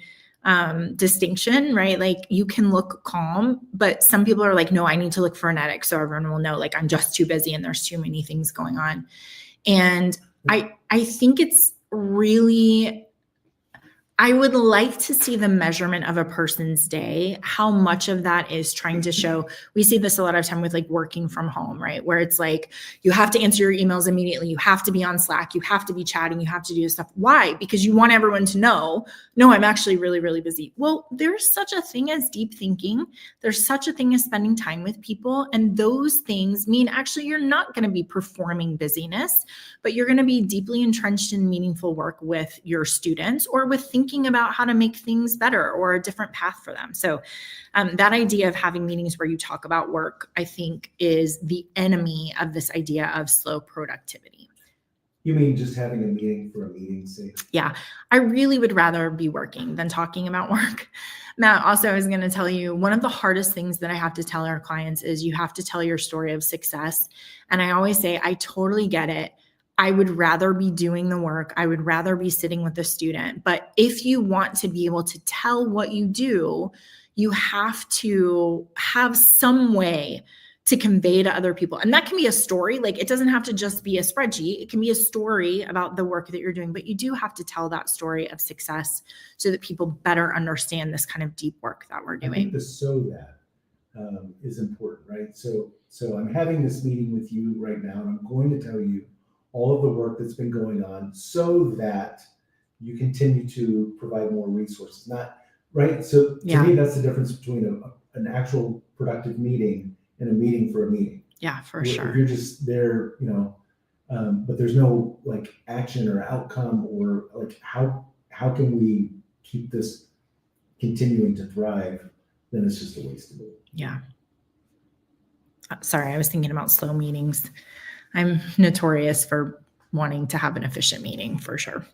distinction, right? Like you can look calm, but some people are like, no, I need to look frenetic so everyone will know like I'm just too busy and there's too many things going on. And I think it's really, I would like to see the measurement of a person's day, how much of that is trying to show. We see this a lot of time with like working from home, right? Where it's like, you have to answer your emails immediately. You have to be on Slack. You have to be chatting. You have to do this stuff. Why? Because you want everyone to know, no, I'm actually really, really busy. Well, there's such a thing as deep thinking. There's such a thing as spending time with people. And those things mean actually you're not going to be performing busyness, but you're going to be deeply entrenched in meaningful work with your students or with thinking about how to make things better or a different path for them. So that idea of having meetings where you talk about work, I think, is the enemy of this idea of slow productivity. You mean just having a meeting for a meeting's sake? Yeah, I really would rather be working than talking about work. Matt, also, I was going to tell you, one of the hardest things that I have to tell our clients is you have to tell your story of success. And I always say, I totally get it. I would rather be doing the work. I would rather be sitting with the student. But if you want to be able to tell what you do, you have to have some way to convey to other people. And that can be a story. Like it doesn't have to just be a spreadsheet. It can be a story about the work that you're doing, but you do have to tell that story of success so that people better understand this kind of deep work that we're doing. I think the "so that" is important, right? So I'm having this meeting with you right now, and I'm going to tell you all of the work that's been going on so that you continue to provide more resources. Not right. So to me, that's the difference between an actual productive meeting and a meeting for a meeting. Yeah, for sure. If you're just there, but there's no like action or outcome or like how can we keep this continuing to thrive, then it's just a waste of it. Yeah. Sorry, I was thinking about slow meetings. I'm notorious for wanting to have an efficient meeting for sure.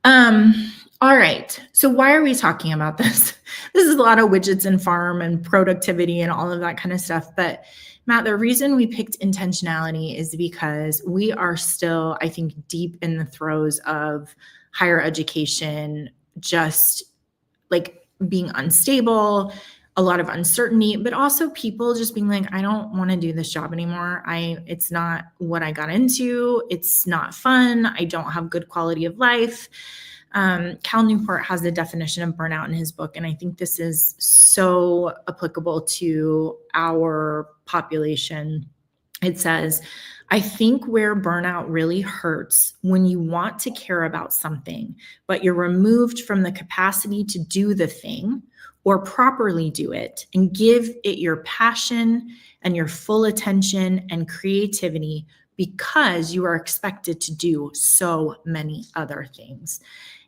All right. So why are we talking about this? This is a lot of widgets and farm and productivity and all of that kind of stuff. But Matt, the reason we picked intentionality is because we are still, I think, deep in the throes of higher education, just like being unstable, a lot of uncertainty, but also people just being like, I don't want to do this job anymore. It's not what I got into. It's not fun. I don't have good quality of life. Cal Newport has the definition of burnout in his book. And I think this is so applicable to our population. It says, I think where burnout really hurts when you want to care about something, but you're removed from the capacity to do the thing or properly do it and give it your passion and your full attention and creativity because you are expected to do so many other things.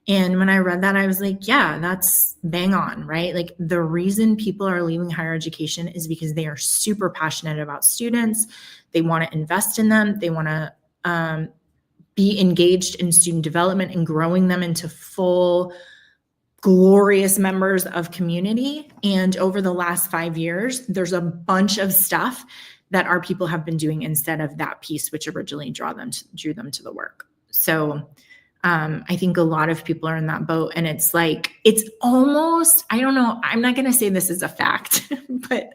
And when I read that, I was like, yeah, that's bang on, right? Like the reason people are leaving higher education is because they are super passionate about students. They want to invest in them. They want to be engaged in student development and growing them into full, glorious members of community. And over the last 5 years, there's a bunch of stuff that our people have been doing instead of that piece, which originally drew them to the work. So I think a lot of people are in that boat, and it's like, it's almost, I don't know, I'm not going to say this is a fact, but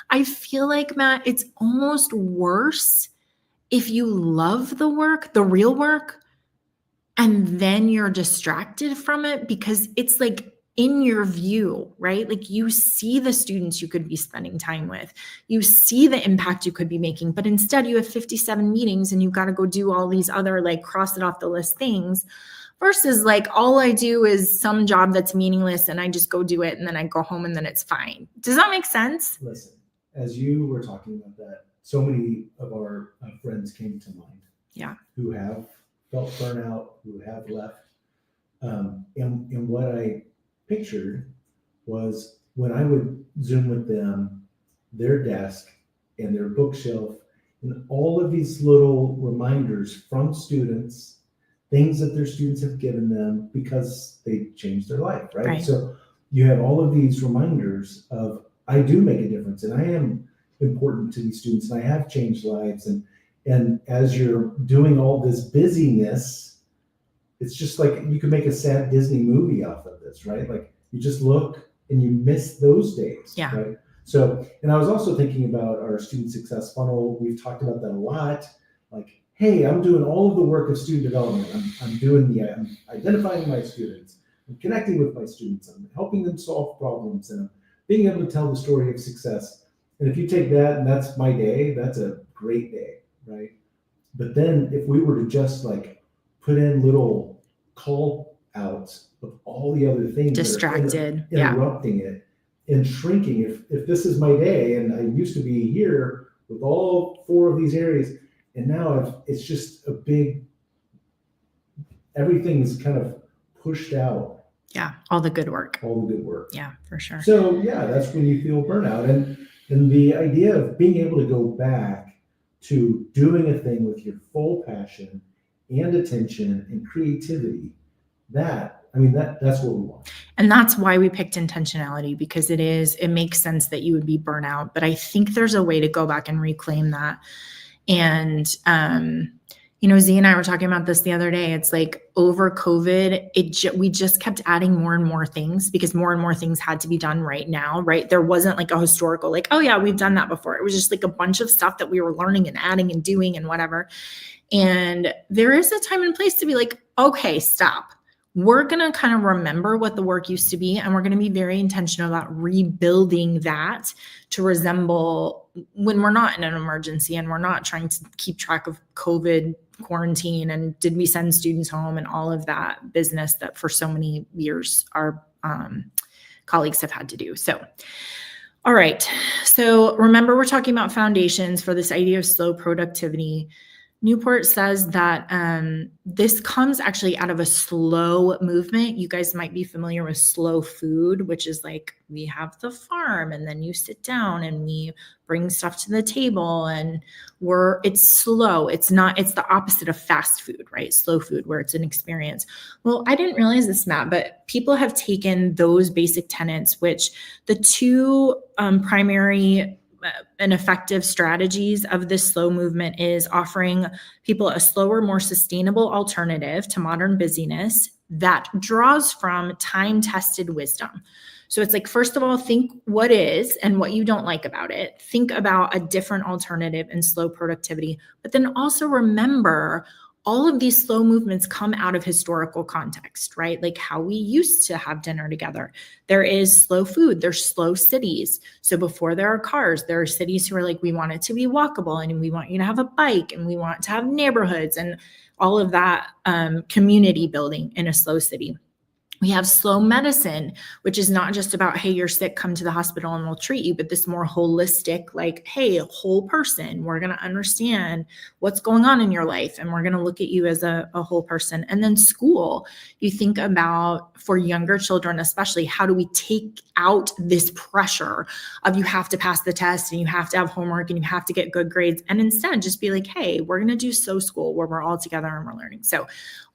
I feel like, Matt, it's almost worse if you love the work, the real work, and then you're distracted from it because it's like in your view, right? Like you see the students you could be spending time with, you see the impact you could be making, but instead you have 57 meetings and you've got to go do all these other like cross it off the list things versus like all I do is some job that's meaningless and I just go do it and then I go home and then it's fine. Does that make sense? Listen, as you were talking about that, so many of our friends came to mind. Yeah. Who have felt burnout, who have left. And what I pictured was when I would Zoom with them, their desk and their bookshelf, and all of these little reminders from students, things that their students have given them because they changed their life, right? So you have all of these reminders of, I do make a difference and I am important to these students and I have changed lives. And as you're doing all this busyness, it's just like you could make a sad Disney movie off of this, right? Like you just look and you miss those days, yeah. Right? So, and I was also thinking about our student success funnel. We've talked about that a lot. Like, hey, I'm doing all of the work of student development. I'm identifying my students. I'm connecting with my students. I'm helping them solve problems and I'm being able to tell the story of success. And if you take that and that's my day, that's a great day, right? But then if we were to just like put in little call outs of all the other things distracted, that are interrupting it and shrinking. If this is my day and I used to be here with all 4 of these areas, and now it's just a big, everything is kind of pushed out. Yeah, all the good work. Yeah, for sure. So yeah, that's when you feel burnout. And the idea of being able to go back to doing a thing with your full passion and attention and creativity, that's what we want. And that's why we picked intentionality, because it makes sense that you would be burnout, but I think there's a way to go back and reclaim that. And, Z and I were talking about this the other day. It's like over COVID, we just kept adding more and more things because more and more things had to be done right now, right? There wasn't like a historical, like, oh yeah, we've done that before. It was just like a bunch of stuff that we were learning and adding and doing and whatever. And there is a time and place to be like, okay, stop. We're going to kind of remember what the work used to be, and we're going to be very intentional about rebuilding that to resemble when we're not in an emergency and we're not trying to keep track of COVID quarantine and did we send students home and all of that business that for so many years our colleagues have had to do. So, all right. So remember, we're talking about foundations for this idea of slow productivity. Newport says that this comes actually out of a slow movement. You guys might be familiar with slow food, which is like we have the farm and then you sit down and we bring stuff to the table and it's slow. It's the opposite of fast food, right? Slow food, where it's an experience. Well, I didn't realize this, Matt, but people have taken those basic tenets, which the 2 primary and effective strategies of this slow movement is offering people a slower, more sustainable alternative to modern busyness that draws from time-tested wisdom. So it's like, first of all, think what is and what you don't like about it. Think about a different alternative in slow productivity, but then also remember all of these slow movements come out of historical context, right? Like how we used to have dinner together. There is slow food, there's slow cities. So before there are cars, there are cities who are like, we want it to be walkable and we want you to have a bike and we want to have neighborhoods and all of that community building in a slow city. We have slow medicine, which is not just about, hey, you're sick, come to the hospital and we'll treat you, but this more holistic, like, hey, a whole person, we're going to understand what's going on in your life and we're going to look at you as a whole person. And then school, you think about for younger children, especially, how do we take out this pressure of you have to pass the test and you have to have homework and you have to get good grades, and instead just be like, hey, we're going to do slow school where we're all together and we're learning. So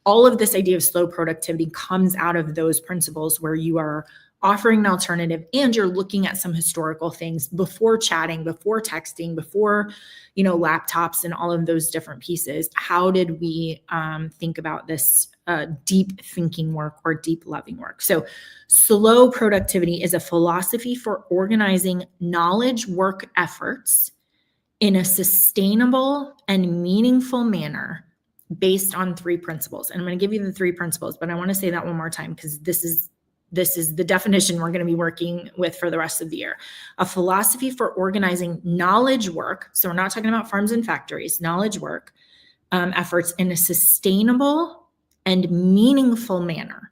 all of this idea of slow productivity comes out of those principles where you are offering an alternative and you're looking at some historical things before chatting, before texting, before, laptops and all of those different pieces. How did we think about this deep thinking work or deep loving work? So slow productivity is a philosophy for organizing knowledge work efforts in a sustainable and meaningful manner based on 3 principles. And I'm going to give you the 3 principles, but I want to say that one more time because this is the definition we're going to be working with for the rest of the year. A philosophy for organizing knowledge work. So we're not talking about farms and factories, knowledge work efforts in a sustainable and meaningful manner.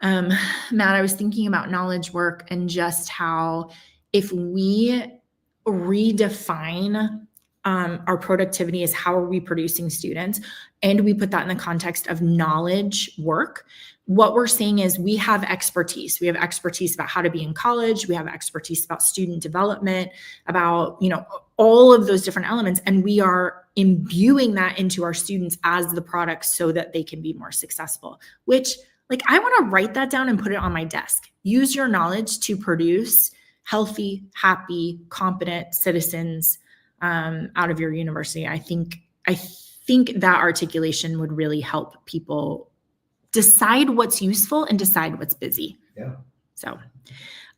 Matt, I was thinking about knowledge work and just how if we redefine our productivity as how are we producing students, and we put that in the context of knowledge work, what we're saying is we have expertise. We have expertise about how to be in college. We have expertise about student development, about, all of those different elements. And we are imbuing that into our students as the products so that they can be more successful, which I want to write that down and put it on my desk. Use your knowledge to produce healthy, happy, competent citizens out of your university. I think that articulation would really help people decide what's useful and decide what's busy. Yeah. So,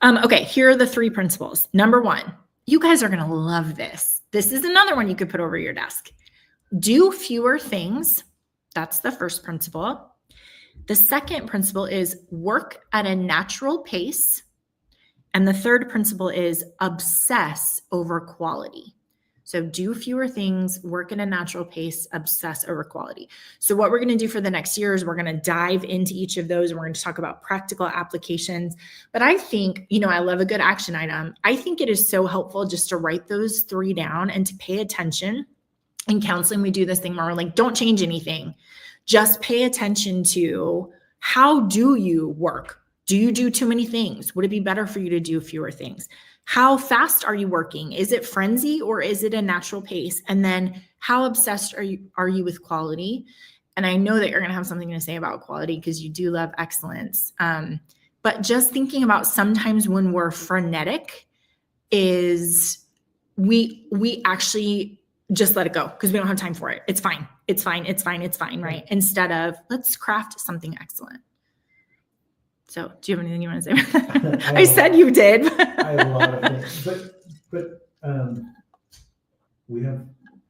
okay, here are the 3 principles. Number 1, you guys are going to love this. This is another one you could put over your desk. Do fewer things. That's the first principle. The second principle is work at a natural pace. And the third principle is obsess over quality. So do fewer things, work at a natural pace, obsess over quality. So what we're going to do for the next year is we're going to dive into each of those. And we're going to talk about practical applications. But I think, I love a good action item. I think it is so helpful just to write those 3 down and to pay attention. In counseling, we do this thing where we're like, don't change anything. Just pay attention to how do you work? Do you do too many things? Would it be better for you to do fewer things? How fast are you working? Is it frenzy or is it a natural pace? And then how obsessed are you with quality? And I know that you're going to have something to say about quality because you do love excellence. But just thinking about sometimes when we're frenetic is we actually just let it go because we don't have time for it. It's fine. It's fine. It's fine. It's fine. Right. Instead of let's craft something excellent. So do you have anything you want to say about that? I said you did. I have a lot of things, but we have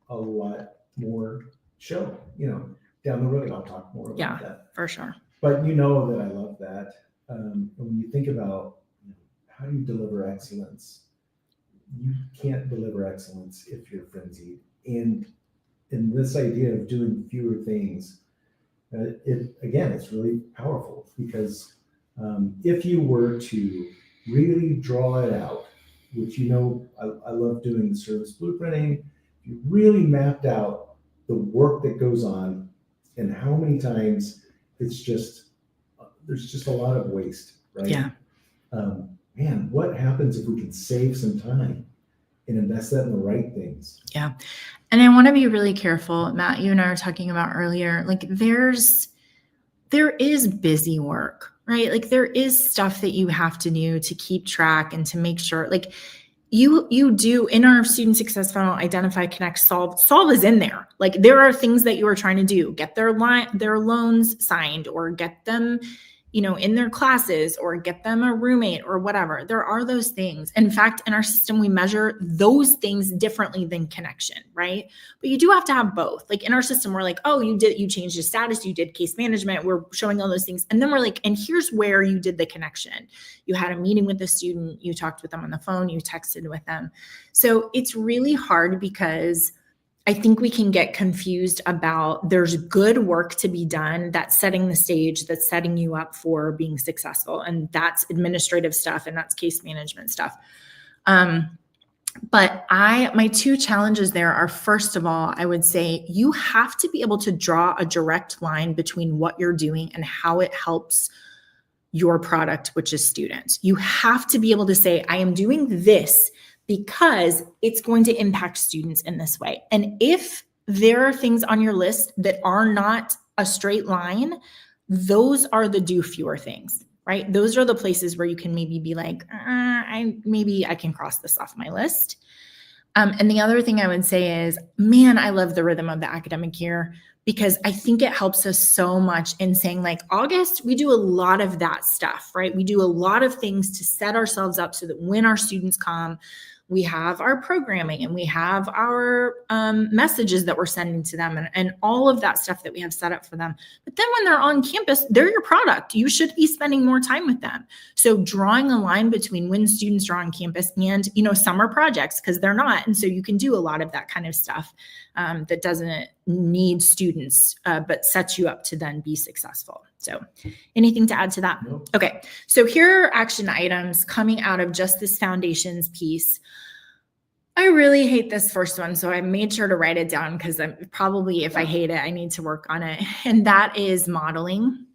a lot more show, down the road. I'll talk more about that. For sure. But that I love that. When you think about how do you deliver excellence, you can't deliver excellence if you're frenzied. And in this idea of doing fewer things, it's really powerful because if you were to really draw it out, which I love doing the service blueprinting, if you really mapped out the work that goes on and how many times there's just a lot of waste, right? Yeah. Man, what happens if we can save some time and invest that in the right things? Yeah. And I want to be really careful. Matt, you and I were talking about earlier, there is busy work, right? There is stuff that you have to do to keep track and to make sure, you do in our student success funnel, identify, connect, solve. Solve is in there. There are things that you are trying to do, get their loans signed or get them, in their classes or get them a roommate or whatever. There are those things. In fact, in our system, we measure those things differently than connection, right? But you do have to have both. In our system, we're like, oh, you changed your status, you did case management, we're showing all those things. And then we're like, and here's where you did the connection. You had a meeting with the student, you talked with them on the phone, you texted with them. So it's really hard because I think we can get confused about there's good work to be done that's setting the stage, that's setting you up for being successful. And that's administrative stuff and that's case management stuff. But my two challenges there are, first of all, I would say you have to be able to draw a direct line between what you're doing and how it helps your product, which is students. You have to be able to say, I am doing this because it's going to impact students in this way. And if there are things on your list that are not a straight line, those are the do fewer things, right? Those are the places where you can maybe be like, maybe I can cross this off my list. And the other thing I would say is, man, I love the rhythm of the academic year, because I think it helps us so much in saying, like, August, we do a lot of that stuff, right? We do a lot of things to set ourselves up so that when our students come, we have our programming and we have our messages that we're sending to them and all of that stuff that we have set up for them. But then when they're on campus, they're your product. You should be spending more time with them. So drawing a line between when students are on campus and, summer projects, because they're not. And so you can do a lot of that kind of stuff that doesn't need students, but sets you up to then be successful. So anything to add to that? Nope. Okay. So here are action items coming out of just this foundations piece. I really hate this first one, so I made sure to write it down because I'm probably, if I hate it, I need to work on it. And that is modeling.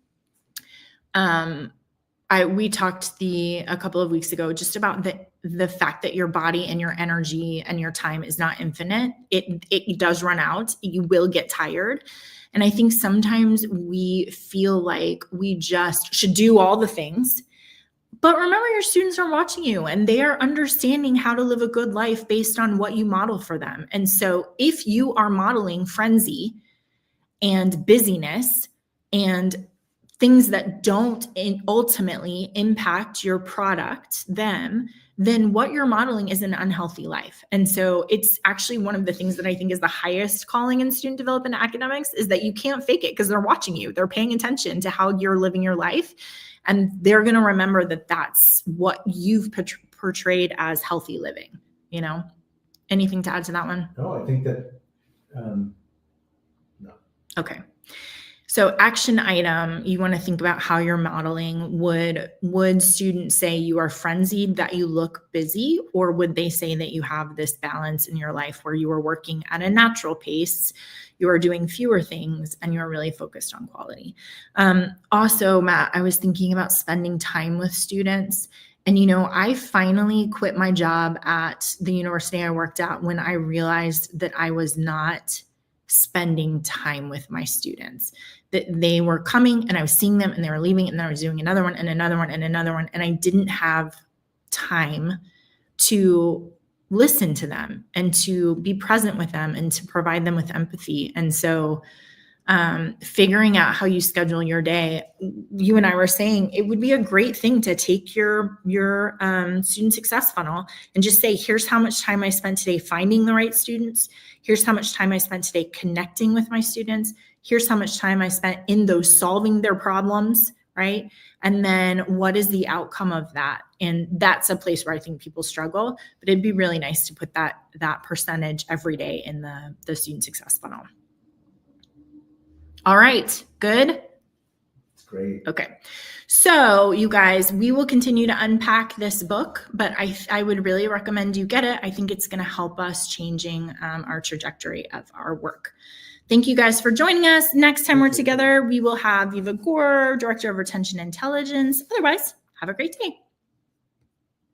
We talked a couple of weeks ago just about the fact that your body and your energy and your time is not infinite. It does run out. You will get tired. And I think sometimes we feel like we just should do all the things. But remember, your students are watching you and they are understanding how to live a good life based on what you model for them. And so if you are modeling frenzy and busyness and things that don't ultimately impact your product, then what you're modeling is an unhealthy life. And so it's actually one of the things that I think is the highest calling in student development academics is that you can't fake it because they're watching you. They're paying attention to how you're living your life. And they're going to remember that that's what you've portrayed as healthy living, Anything to add to that one? No, I think that, no. Okay. So action item, you want to think about how you're modeling. Would students say you are frenzied, that you look busy, or would they say that you have this balance in your life where you are working at a natural pace, you are doing fewer things, and you're really focused on quality? Also, Matt, I was thinking about spending time with students. And, I finally quit my job at the university I worked at when I realized that I was not spending time with my students, that they were coming and I was seeing them and they were leaving and then I was doing another one and another one and another one. And I didn't have time to listen to them and to be present with them and to provide them with empathy. And so figuring out how you schedule your day, you and I were saying it would be a great thing to take your student success funnel and just say, here's how much time I spent today finding the right students. Here's how much time I spent today connecting with my students. Here's how much time I spent in those solving their problems, right? And then what is the outcome of that? And that's a place where I think people struggle, but it'd be really nice to put that percentage every day in the student success funnel. All right, good? It's great. Okay. So you guys, we will continue to unpack this book, but I would really recommend you get it. I think it's going to help us changing our trajectory of our work. Thank you guys for joining us. Next time we're together, we will have Viva Gore, Director of Retention Intelligence. Otherwise, have a great day.